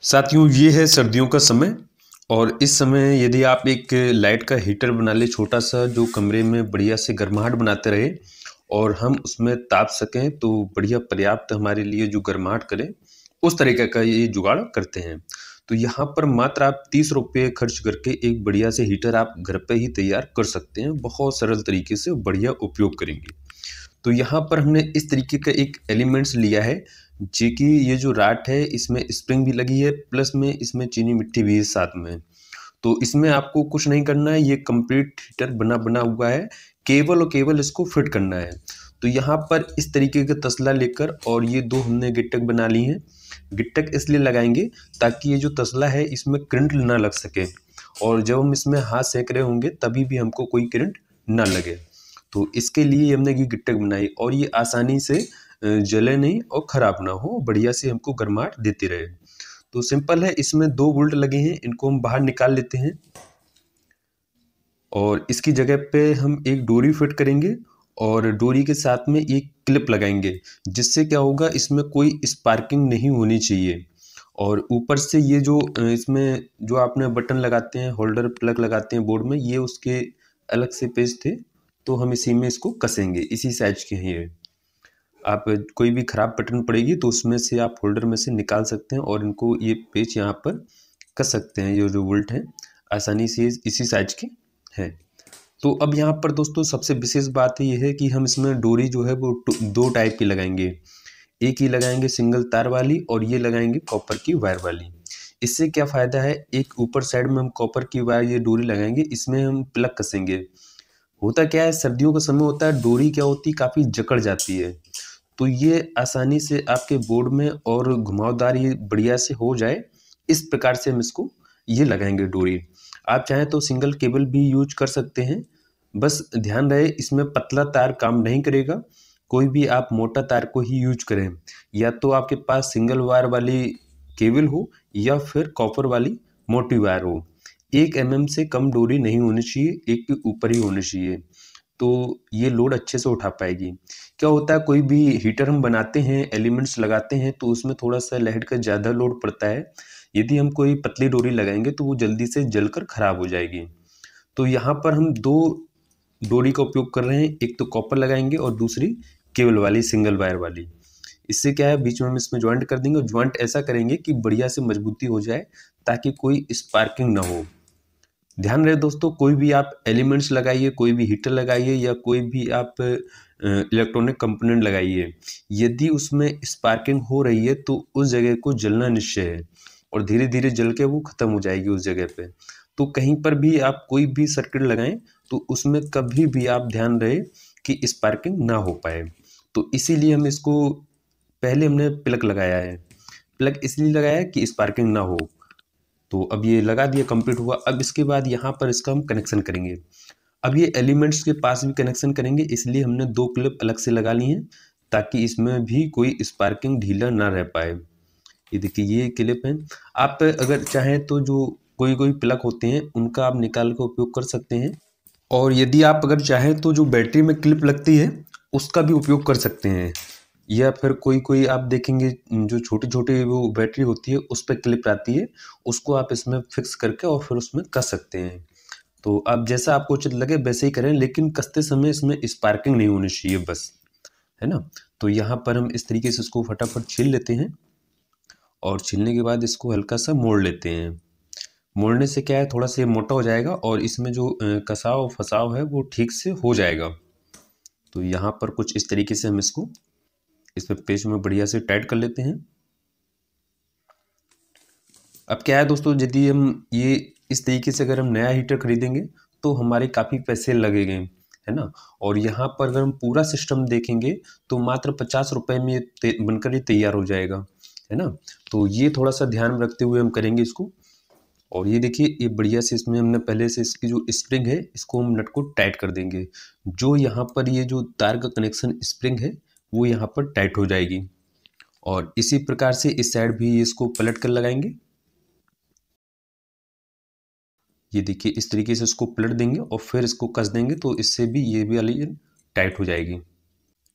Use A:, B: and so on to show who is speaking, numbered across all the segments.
A: साथियों, ये है सर्दियों का समय और इस समय यदि आप एक लाइट का हीटर बना ले छोटा सा, जो कमरे में बढ़िया से गर्माहट बनाते रहे और हम उसमें ताप सकें, तो बढ़िया पर्याप्त हमारे लिए जो गर्माहट करे, उस तरीके का ये जुगाड़ करते हैं। तो यहाँ पर मात्र आप 30 रुपये खर्च करके एक बढ़िया से हीटर आप घर पे ही तैयार कर सकते हैं। बहुत सरल तरीके से बढ़िया उपयोग करेंगे। तो यहाँ पर हमने इस तरीके का एक एलिमेंट्स लिया है, जी कि ये जो राट है इसमें स्प्रिंग भी लगी है, प्लस में इसमें चीनी मिट्टी भी है साथ में। तो इसमें आपको कुछ नहीं करना है, ये कंप्लीट हीटर बना बना हुआ है, केवल और केवल इसको फिट करना है। तो यहाँ पर इस तरीके का तसला लेकर और ये दो हमने गिट्टक बना ली हैं। गिट्टक इसलिए लगाएंगे ताकि ये जो तसला है इसमें करंट ना लग सके, और जब हम इसमें हाथ सेक रहे होंगे तभी भी हमको कोई करंट ना लगे। तो इसके लिए हमने ये गिट्टक बनाई और ये आसानी से जले नहीं और ख़राब ना हो, बढ़िया से हमको गर्माहट देती रहे। तो सिंपल है, इसमें 2 बोल्ट लगे हैं, इनको हम बाहर निकाल लेते हैं और इसकी जगह पे हम एक डोरी फिट करेंगे और डोरी के साथ में एक क्लिप लगाएंगे, जिससे क्या होगा, इसमें कोई स्पार्किंग नहीं होनी चाहिए। और ऊपर से ये जो इसमें जो आपने बटन लगाते हैं, होल्डर प्लग लगाते हैं बोर्ड में, ये उसके अलग से पेच थे, तो हम इसी में इसको कसेंगे। इसी साइज के हैं ये। आप कोई भी ख़राब बटन पड़ेगी तो उसमें से आप होल्डर में से निकाल सकते हैं और इनको ये पेच यहाँ पर कस सकते हैं। ये जो बोल्ट हैं आसानी से इसी साइज के हैं। तो अब यहाँ पर दोस्तों सबसे विशेष बात ये है कि हम इसमें डोरी जो है वो 2 टाइप की लगाएंगे। एक ही लगाएंगे सिंगल तार वाली, और ये लगाएंगे कॉपर की वायर वाली। इससे क्या फ़ायदा है, एक ऊपर साइड में हम कॉपर की वायर ये डोरी लगाएंगे, इसमें हम प्लग कसेंगे। होता क्या है, सर्दियों का समय होता है, डोरी क्या होती है, काफ़ी जकड़ जाती है। तो ये आसानी से आपके बोर्ड में और घुमावदार ये बढ़िया से हो जाए, इस प्रकार से हम इसको ये लगाएंगे डोरी। आप चाहें तो सिंगल केबल भी यूज कर सकते हैं, बस ध्यान रहे इसमें पतला तार काम नहीं करेगा। कोई भी आप मोटा तार को ही यूज करें, या तो आपके पास सिंगल वायर वाली केबल हो या फिर कॉपर वाली मोटी वायर हो। 1 mm से कम डोरी नहीं होनी चाहिए, 1 के ऊपर ही होनी चाहिए, तो ये लोड अच्छे से उठा पाएगी। क्या होता है, कोई भी हीटर हम बनाते हैं, एलिमेंट्स लगाते हैं, तो उसमें थोड़ा-सा लाइट का ज़्यादा लोड पड़ता है। यदि हम कोई पतली डोरी लगाएँगे तो वो जल्दी से जलकर खराब हो जाएगी। तो यहाँ पर हम 2 डोरी का उपयोग कर रहे हैं, एक तो कॉपर लगाएँगे और दूसरी केबल वाली सिंगल वायर वाली। इससे क्या है, बीच में हम इसमें जॉइंट कर देंगे और जॉइंट ऐसा करेंगे कि बढ़िया से मजबूती हो जाए, ताकि कोई स्पार्किंग ना हो। ध्यान रहे दोस्तों, कोई भी आप एलिमेंट्स लगाइए, कोई भी हीटर लगाइए या कोई भी आप इलेक्ट्रॉनिक कंपोनेंट लगाइए, यदि उसमें स्पार्किंग हो रही है तो उस जगह को जलना निश्चय है और धीरे धीरे जल के वो ख़त्म हो जाएगी उस जगह पे। तो कहीं पर भी आप कोई भी सर्किट लगाएं तो उसमें कभी भी आप ध्यान रहे कि स्पार्किंग ना हो पाए। तो इसीलिए हम इसको पहले हमने प्लग लगाया है। प्लग इसलिए लगाया है कि स्पार्किंग ना हो। तो अब ये लगा दिया, कंप्लीट हुआ। अब इसके बाद यहाँ पर इसका हम कनेक्शन करेंगे। अब ये एलिमेंट्स के पास भी कनेक्शन करेंगे, इसलिए हमने 2 क्लिप अलग से लगा ली हैं, ताकि इसमें भी कोई स्पार्किंग ढीला ना रह पाए। ये देखिए, ये क्लिप हैं। आप अगर चाहें तो जो कोई प्लग होते हैं उनका आप निकाल कर उपयोग कर सकते हैं, और यदि आप अगर चाहें तो जो बैटरी में क्लिप लगती है उसका भी उपयोग कर सकते हैं, या फिर कोई आप देखेंगे जो छोटी-छोटी वो बैटरी होती है उस पे क्लिप आती है, उसको आप इसमें फिक्स करके और फिर उसमें कस सकते हैं। तो आप जैसा आपको उचित लगे वैसे ही करें, लेकिन कसते समय इसमें स्पार्किंग नहीं होनी चाहिए बस, है ना? तो यहाँ पर हम इस तरीके से इसको फटाफट छील लेते हैं और छीलने के बाद इसको हल्का-सा मोड़ लेते हैं। मोड़ने से क्या है, थोड़ा-सा ये मोटा हो जाएगा और इसमें जो कसाव-फसाव है वो ठीक से हो जाएगा। तो यहाँ पर कुछ इस तरीके से हम इसको इसमें पेच में बढ़िया से टाइट कर लेते हैं। अब क्या है दोस्तों, यदि हम ये इस तरीके से अगर हम नया हीटर खरीदेंगे तो हमारे काफ़ी पैसे लगेंगे, है ना? और यहाँ पर अगर हम पूरा सिस्टम देखेंगे तो मात्र 50 रुपए में ये बनकर ये तैयार हो जाएगा, है ना? तो ये थोड़ा-सा ध्यान में रखते हुए हम करेंगे इसको। और ये देखिए, ये बढ़िया से इसमें हमने पहले से इसकी जो स्प्रिंग है इसको हम नट को टाइट कर देंगे। जो यहाँ पर ये जो तार का कनेक्शन स्प्रिंग है वो यहाँ पर टाइट हो जाएगी, और इसी प्रकार से इस साइड भी इसको पलट कर लगाएंगे। ये देखिए, इस तरीके से इसको पलट देंगे और फिर इसको कस देंगे, तो इससे भी ये भी वाली टाइट हो जाएगी।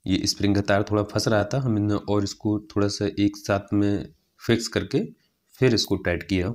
A: ये स्प्रिंग का तार थोड़ा फंस रहा था, हमने और इसको थोड़ा सा एक साथ में फिक्स करके फिर इसको टाइट किया।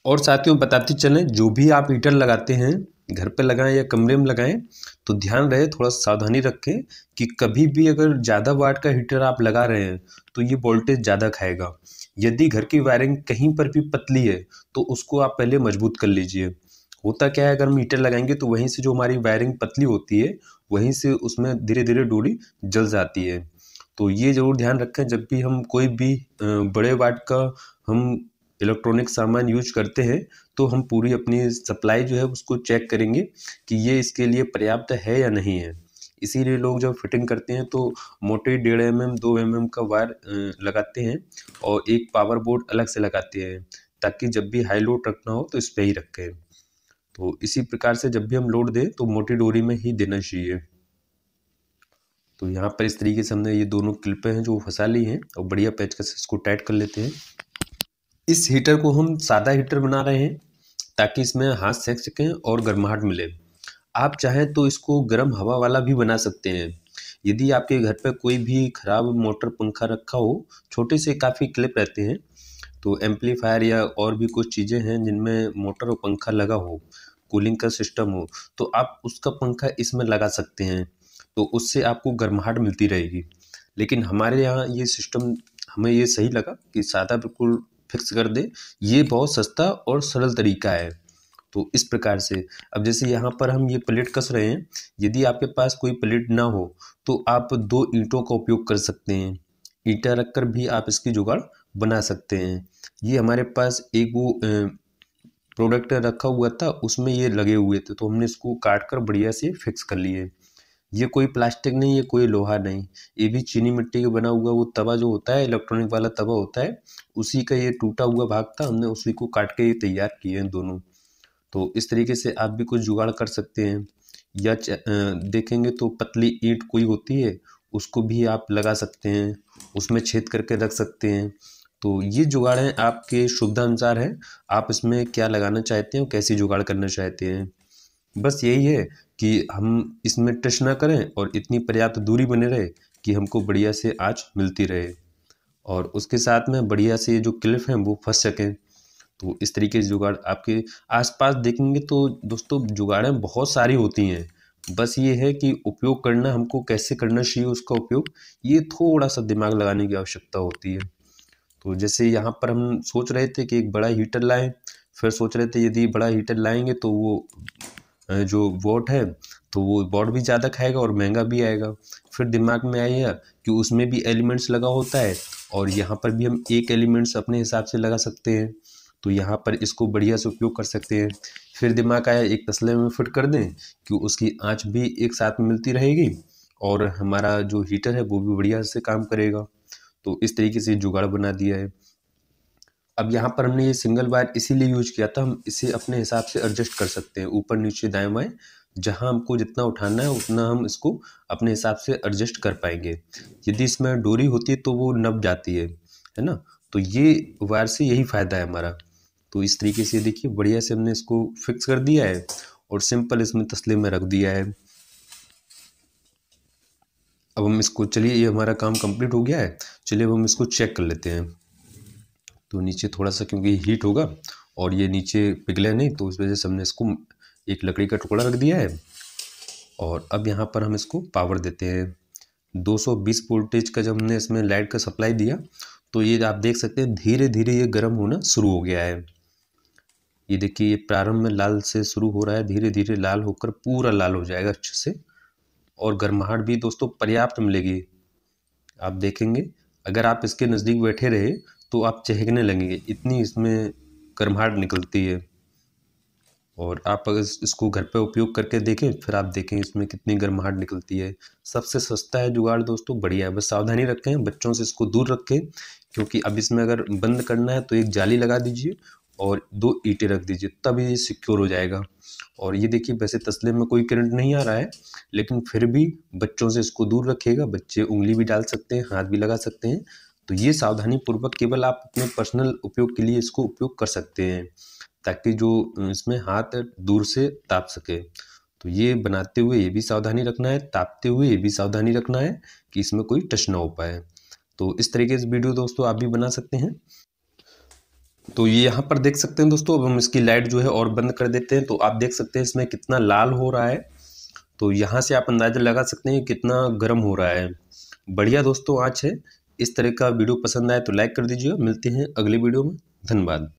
A: और साथियों बताते चलें, जो भी आप हीटर लगाते हैं, घर पे लगाएं या कमरे में लगाएं, तो ध्यान रहे, थोड़ा सावधानी रखें कि कभी भी अगर ज़्यादा वाट का हीटर आप लगा रहे हैं तो ये वोल्टेज ज़्यादा खाएगा। यदि घर की वायरिंग कहीं पर भी पतली है तो उसको आप पहले मजबूत कर लीजिए। होता क्या है, अगर हम हीटर लगाएंगे तो वहीं से जो हमारी वायरिंग पतली होती है वहीं से उसमें धीरे धीरे डोरी जल जाती है। तो ये ज़रूर ध्यान रखें, जब भी हम कोई भी बड़े वाट का हम इलेक्ट्रॉनिक सामान यूज करते हैं तो हम पूरी अपनी सप्लाई जो है उसको चेक करेंगे कि ये इसके लिए पर्याप्त है या नहीं है। इसीलिए लोग जब फिटिंग करते हैं तो मोटे 1.5 mm 2 mm का वायर लगाते हैं और एक पावर बोर्ड अलग से लगाते हैं, ताकि जब भी हाई लोड रखना हो तो इस पे ही रखें। तो इसी प्रकार से जब भी हम लोड दें तो मोटी डोरी में ही देना चाहिए। तो यहाँ पर इस तरीके से हमने ये दोनों क्लिपें हैं जो फंसा ली हैं और बढ़िया पेचकस से इसको टाइट कर लेते हैं। इस हीटर को हम सादा हीटर बना रहे हैं ताकि इसमें हाथ सेक सकें और गर्माहट मिले। आप चाहें तो इसको गर्म हवा वाला भी बना सकते हैं। यदि आपके घर पे कोई भी खराब मोटर पंखा रखा हो, छोटे से काफ़ी क्लिप रहते हैं, तो एम्पलीफायर या और भी कुछ चीज़ें हैं जिनमें मोटर और पंखा लगा हो, कूलिंग का सिस्टम हो, तो आप उसका पंखा इसमें लगा सकते हैं, तो उससे आपको गर्माहट मिलती रहेगी। लेकिन हमारे यहाँ ये सिस्टम हमें ये सही लगा कि सादा बिल्कुल फिक्स कर दे। ये बहुत सस्ता और सरल तरीका है। तो इस प्रकार से अब जैसे यहाँ पर हम ये प्लेट कस रहे हैं, यदि आपके पास कोई प्लेट ना हो तो आप 2 ईंटों का उपयोग कर सकते हैं। ईंटें रखकर भी आप इसकी जुगाड़ बना सकते हैं। ये हमारे पास एक वो प्रोडक्ट रखा हुआ था, उसमें ये लगे हुए थे, तो हमने इसको काट कर बढ़िया से फिक्स कर लिए। ये कोई प्लास्टिक नहीं, ये कोई लोहा नहीं, ये भी चीनी मिट्टी का बना हुआ वो तवा जो होता है, इलेक्ट्रॉनिक वाला तवा होता है, उसी का ये टूटा हुआ भाग था, हमने उसी को काट के ये तैयार किए हैं दोनों। तो इस तरीके से आप भी कुछ जुगाड़ कर सकते हैं। या देखेंगे तो पतली ईंट कोई होती है, उसको भी आप लगा सकते हैं, उसमें छेद करके रख सकते हैं। तो ये जुगाड़ हैं, आपके सुविधा अनुसार है, आप इसमें क्या लगाना चाहते हैं और कैसी जुगाड़ करना चाहते हैं। बस यही है कि हम इसमें टच ना करें और इतनी पर्याप्त दूरी बने रहे कि हमको बढ़िया से आँच मिलती रहे, और उसके साथ में बढ़िया से जो क्लिप हैं वो फंस सकें। तो इस तरीके से जुगाड़ आपके आसपास देखेंगे तो दोस्तों जुगाड़ें बहुत सारी होती हैं। बस ये है कि उपयोग करना हमको कैसे करना चाहिए उसका उपयोग, ये थोड़ा सा दिमाग लगाने की आवश्यकता होती है। तो जैसे यहाँ पर हम सोच रहे थे कि एक बड़ा हीटर लाएं, फिर सोच रहे थे यदि बड़ा हीटर लाएंगे तो वो जो वॉट है तो वो वॉट भी ज़्यादा खाएगा और महंगा भी आएगा। फिर दिमाग में आया कि उसमें भी एलिमेंट्स लगा होता है और यहाँ पर भी हम एक एलिमेंट्स अपने हिसाब से लगा सकते हैं, तो यहाँ पर इसको बढ़िया से उपयोग कर सकते हैं। फिर दिमाग आया एक तसले में फिट कर दें कि उसकी आँच भी एक साथ में मिलती रहेगी और हमारा जो हीटर है वो भी बढ़िया से काम करेगा। तो इस तरीके से जुगाड़ बना दिया है। अब यहाँ पर हमने ये सिंगल वायर इसीलिए यूज किया था, हम इसे अपने हिसाब से एडजस्ट कर सकते हैं, ऊपर नीचे दाएं बाएं, जहाँ हमको जितना उठाना है उतना हम इसको अपने हिसाब से एडजस्ट कर पाएंगे। यदि इसमें डोरी होती है तो वो नब जाती है ना। तो ये वायर से यही फ़ायदा है हमारा। तो इस तरीके से देखिए बढ़िया से हमने इसको फिक्स कर दिया है और सिंपल इसमें तसले में रख दिया है। अब हम इसको, चलिए ये हमारा काम कंप्लीट हो गया है, चलिए अब हम इसको चेक कर लेते हैं। तो नीचे थोड़ा सा क्योंकि हीट होगा और ये नीचे पिघले नहीं, तो उस वजह से हमने इसको एक लकड़ी का टुकड़ा रख दिया है। और अब यहाँ पर हम इसको पावर देते हैं 220 वोल्टेज का। जब हमने इसमें लाइट का सप्लाई दिया तो ये आप देख सकते हैं धीरे धीरे ये गर्म होना शुरू हो गया है। ये देखिए ये प्रारंभ में लाल से शुरू हो रहा है, धीरे धीरे लाल होकर पूरा लाल हो जाएगा अच्छे से, और गर्माहट भी दोस्तों पर्याप्त मिलेगी। आप देखेंगे अगर आप इसके नज़दीक बैठे रहे तो आप चहकने लगेंगे, इतनी इसमें गर्माहट निकलती है। और आप अगर इसको घर पे उपयोग करके देखें फिर आप देखें इसमें कितनी गर्माहट निकलती है। सबसे सस्ता है जुगाड़ दोस्तों, बढ़िया है। बस सावधानी रखें, बच्चों से इसको दूर रखें, क्योंकि अब इसमें अगर बंद करना है तो एक जाली लगा दीजिए और 2 ईंटें रख दीजिए, तब ये सिक्योर हो जाएगा। और ये देखिए वैसे तसले में कोई करंट नहीं आ रहा है, लेकिन फिर भी बच्चों से इसको दूर रखिएगा। बच्चे उंगली भी डाल सकते हैं, हाथ भी लगा सकते हैं। तो ये सावधानी पूर्वक केवल आप अपने पर्सनल उपयोग के लिए इसको उपयोग कर सकते हैं, ताकि जो इसमें हाथ दूर से ताप सके। तो ये बनाते हुए ये भी सावधानी रखना है, तापते हुए ये भी सावधानी रखना है कि इसमें कोई टच ना हो पाए। तो इस तरीके से वीडियो दोस्तों आप भी बना सकते हैं। तो ये यहाँ पर देख सकते हैं दोस्तों। अब हम इसकी लाइट जो है और बंद कर देते हैं, तो आप देख सकते हैं इसमें कितना लाल हो रहा है। तो यहाँ से आप अंदाज़ा लगा सकते हैं कितना गर्म हो रहा है। बढ़िया दोस्तों आँच है। इस तरह का वीडियो पसंद आए तो लाइक कर दीजिए। मिलते हैं अगले वीडियो में। धन्यवाद।